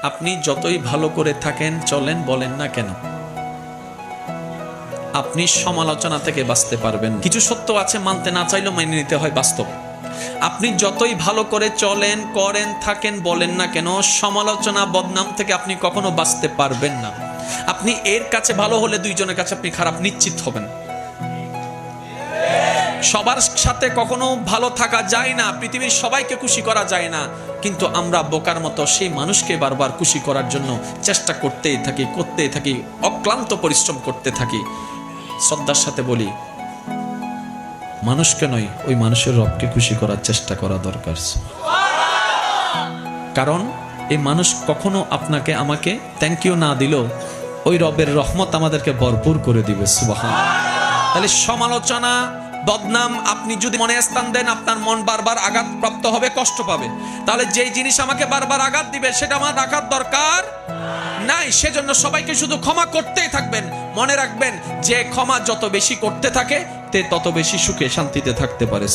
আপনি যতই ভালো করে থাকেন চলেন বলেন না কেন, আপনি সমালোচনা থেকে বাঁচতে পারবেন। কিছু সত্য আছে মানতে না চাইলেও মেনে নিতে হয়, বাস্তব। আপনি যতই ভালো করে চলেন, করেন, থাকেন, বলেন না কেন, সমালোচনা, বদনাম থেকে আপনি কখনো বাঁচতে পারবেন না। আপনি এর কাছে ভালো হলে দুইজনের কাছে আপনি খারাপ নিশ্চিত হবেন। সবার সাথে কখনো ভালো থাকা যায় না, পৃথিবীর সবাইকে খুশি করা যায় না, কিন্তু আমরা বোকার মতো সেই মানুষকে বারবার খুশি করার জন্য চেষ্টা করতেই থাকি, অক্লান্ত পরিশ্রম করতে থাকি। শ্রদ্ধার সাথে বলি, মানুষকে নয়, ওই মানুষের রবকে খুশি করার চেষ্টা করা দরকার। কারণ এই মানুষ কখনো আপনাকে আমাকে থ্যাংক ইউ না দিলেও ওই রবের রহমত আমাদেরকে ভরপুর করে দিবে। সুবহানাল্লাহ। তাহলে সমালোচনা, বদনাম আপনি যদি মনে স্থান দেন, আপনার মন বারবার আঘাতপ্রাপ্ত হবে, কষ্ট পাবে। তাহলে যেই জিনিস আমাকে বারবার আঘাত দিবে সেটা আমার রাখার দরকার নাই। সেজন্য সবাইকে শুধু ক্ষমা করতেই থাকবেন। মনে রাখবেন, যে ক্ষমা যত বেশি করতে থাকে তে তত বেশি সুখে শান্তিতে থাকতে পারে।